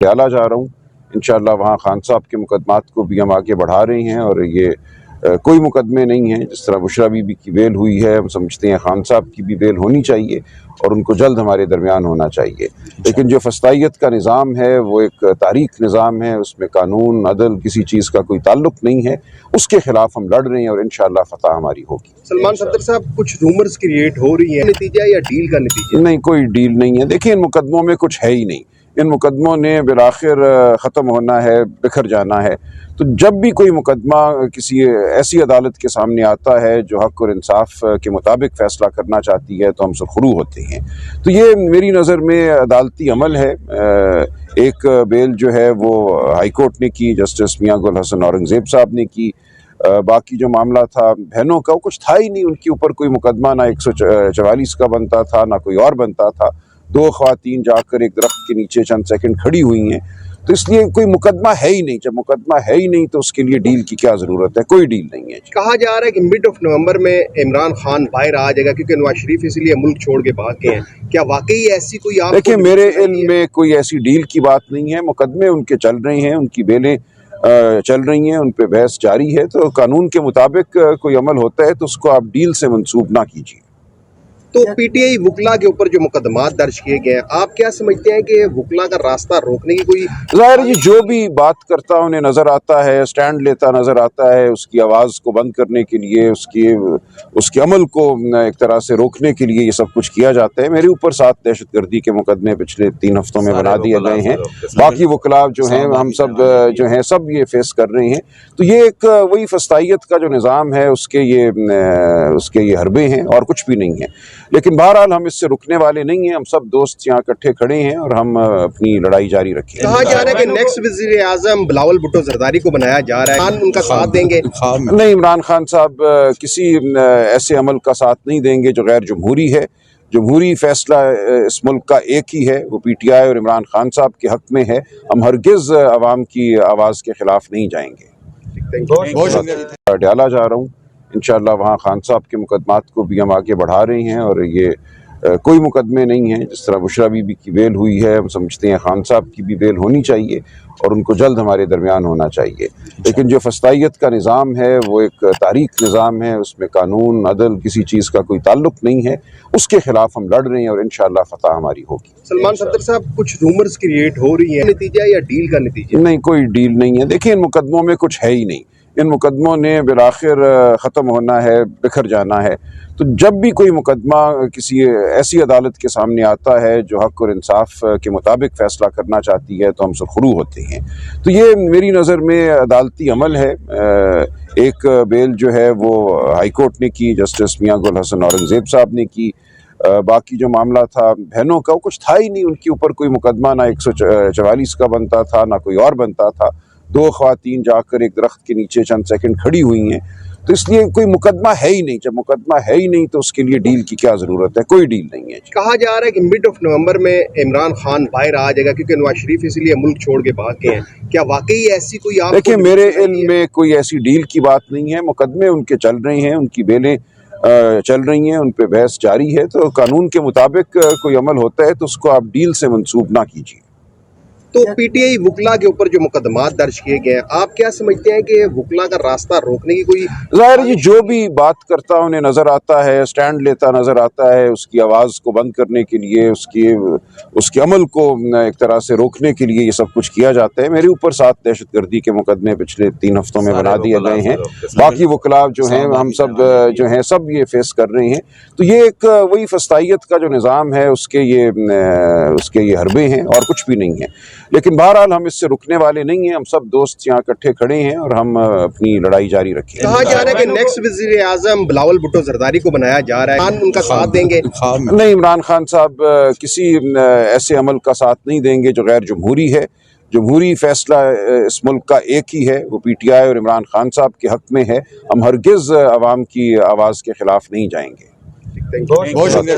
पटियाला जा रहा हूँ। इंशाअल्लाह वहाँ खान साहब के मुकदमात को भी हम आगे बढ़ा रहे हैं और ये कोई मुकदमे नहीं हैं। जिस तरह बुशरा बीबी की बेल हुई है, हम समझते हैं खान साहब की भी बेल होनी चाहिए और उनको जल्द हमारे दरमियान होना चाहिए। लेकिन जो फस्तायत का निज़ाम है वो एक तारीख निज़ाम है, उसमें कानून अदल किसी चीज़ का कोई ताल्लुक नहीं है। उसके खिलाफ हम लड़ रहे हैं और इंशाअल्लाह फतह हमारी होगी। सलमान सफदर साहब, कुछ रूमर्स क्रिएट हो रही है, नतीजा या डील का नतीजा? नहीं, कोई डील नहीं है। देखिए, इन मुकदमों में कुछ है ही नहीं। इन मुकदमों ने बिलाखिर ख़त्म होना है, बिखर जाना है। तो जब भी कोई मुकदमा किसी ऐसी अदालत के सामने आता है जो हक़ और इंसाफ के मुताबिक फ़ैसला करना चाहती है तो हम सुरखरू होते हैं। तो ये मेरी नज़र में अदालती अमल है। एक बेल जो है वो हाई कोर्ट ने की, जस्टिस मियां गुल हसन औरंगज़ेब साहब ने की। बाकी जो मामला था बहनों का, वो कुछ था ही नहीं उनके ऊपर कोई मुकदमा, ना 144 का बनता था ना कोई और बनता था। दो ख़वातीन जाकर एक दरख्त के नीचे चंद सेकंड खड़ी हुई हैं, तो इसलिए कोई मुकदमा है ही नहीं। जब मुकदमा है ही नहीं तो उसके लिए डील की क्या ज़रूरत है? कोई डील नहीं है। कहा जा रहा है कि मिड ऑफ नवंबर में इमरान खान बाहर आ जाएगा क्योंकि नवाज शरीफ इसलिए मुल्क छोड़ के भाग गए हैं। क्या वाकई ऐसी कोई आप? देखिए, मेरे इल्म में कोई ऐसी डील की बात नहीं है। मुकदमे उनके चल रहे हैं, उनकी बेलें चल रही हैं, उन पे बहस जारी है। तो कानून के मुताबिक कोई अमल होता है तो उसको आप डील से मंसूब ना कीजिए। तो पीटीआई वकला के ऊपर जो मुकदमात दर्ज किए गए हैं, आप क्या समझते हैं कि वकला का रास्ता रोकने की कोई? ज़ाहिर है, जो भी बात करता उन्हें नज़र आता है, स्टैंड लेता नज़र आता है, उसकी आवाज़ को बंद करने के लिए, उसके अमल को एक तरह से रोकने के लिए ये सब कुछ किया जाता है। मेरे ऊपर 7 दहशतगर्दी के मुकदमे पिछले 3 हफ्तों में बना दिए गए हैं। बाकी वकला जो हैं, हम सब जो हैं, सब ये फेस कर रहे हैं। तो ये एक वही फस्तायत का जो निज़ाम है उसके ये हरबे हैं और कुछ भी नहीं है। लेकिन बहरहाल हम इससे रुकने वाले नहीं हैं। हम सब दोस्त यहाँ इकट्ठे खड़े हैं और हम अपनी लड़ाई जारी रखेंगे। कहा जा रहा है कि नेक्स्ट वज़ीर आज़म बिलावल भुट्टो जरदारी को बनाया जा रहा है, खान उनका साथ देंगे? नहीं, इमरान खान साहब किसी ऐसे अमल का साथ नहीं देंगे जो गैर जमहूरी है। जमहूरी फैसला इस मुल्क का एक ही है, वो पीटीआई और इमरान खान साहब के हक में है। हम हरगिज़ अवाम की आवाज़ के खिलाफ नहीं जाएंगे। पटियाला जा रहा हूँ। इंशाअल्लाह वहाँ खान साहब के मुकदमात को भी हम आगे बढ़ा रहे हैं और ये कोई मुकदमे नहीं हैं। जिस तरह बुशरा बीबी की बेल हुई है, हम समझते हैं खान साहब की भी बेल होनी चाहिए और उनको जल्द हमारे दरमियान होना चाहिए। लेकिन जो फस्तायत का निज़ाम है वो एक तारीख निज़ाम है, उसमें कानून अदल किसी चीज़ का कोई ताल्लुक नहीं है। उसके खिलाफ हम लड़ रहे हैं और इंशाअल्लाह फतह हमारी होगी। सलमान सफदर साहब, कुछ रूमर्स क्रिएट हो रही है, नतीजा या डील का नतीजा? नहीं, कोई डील नहीं है। देखिए, इन मुकदमों में कुछ है ही नहीं। इन मुकदमों ने बिलाखिर ख़त्म होना है, बिखर जाना है। तो जब भी कोई मुकदमा किसी ऐसी अदालत के सामने आता है जो हक़ और इंसाफ के मुताबिक फ़ैसला करना चाहती है तो हम सुरखरू होते हैं। तो ये मेरी नज़र में अदालती अमल है। एक बेल जो है वो हाई कोर्ट ने की, जस्टिस मियां गुल हसन औरंगज़ेब साहब ने की। बाकी जो मामला था बहनों का, वो कुछ था ही नहीं उनके ऊपर कोई मुकदमा, ना 144 का बनता था ना कोई और बनता था। दो ख़वातीन जाकर एक दरख्त के नीचे चंद सेकंड खड़ी हुई हैं, तो इसलिए कोई मुकदमा है ही नहीं। जब मुकदमा है ही नहीं तो उसके लिए डील की क्या ज़रूरत है? कोई डील नहीं है। कहा जा रहा है कि मिड ऑफ नवंबर में इमरान खान बाहर आ जाएगा क्योंकि नवाज शरीफ इसलिए मुल्क छोड़ के भाग गए हैं। क्या वाकई ऐसी कोई आप? देखिए, मेरे इल्म में कोई ऐसी डील की बात नहीं है। मुकदमे उनके चल रहे हैं, उनकी बेलें चल रही हैं, उन पे बहस जारी है। तो कानून के मुताबिक कोई अमल होता है तो उसको आप डील से मंसूब ना कीजिए। तो पीटीआई वकला के ऊपर जो मुकदमात दर्ज किए गए हैं, आप क्या समझते हैं कि वकला का रास्ता रोकने की कोई? ज़ाहिर है, जो भी बात करता उन्हें नज़र आता है, स्टैंड लेता नज़र आता है, उसकी आवाज़ को बंद करने के लिए, उसके अमल को एक तरह से रोकने के लिए ये सब कुछ किया जाता है। मेरे ऊपर 7 दहशतगर्दी के मुकदमे पिछले 3 हफ्तों में बना दिए गए हैं। बाकी वकला जो हैं, हम सब जो हैं, सब ये फेस कर रहे हैं। तो ये एक वही फस्तायत का जो निज़ाम है उसके ये हरबे हैं और कुछ भी नहीं है। लेकिन बहरहाल हम इससे रुकने वाले नहीं हैं। हम सब दोस्त यहाँ इकट्ठे खड़े हैं और हम अपनी लड़ाई जारी रखेंगे। कहा जा रहा है कि नेक्स्ट वज़ीर आज़म बिलावल भुट्टो जरदारी को बनाया जा रहा है, खान उनका साथ देंगे? नहीं, इमरान खान साहब किसी ऐसे अमल का साथ नहीं देंगे जो गैर जमहूरी है। जमहूरी फैसला इस मुल्क का एक ही है, वो पीटीआई और इमरान खान साहब के हक में है। हम हरगिज़ अवाम की आवाज़ के खिलाफ नहीं जाएंगे। बहुत शुक्रिया।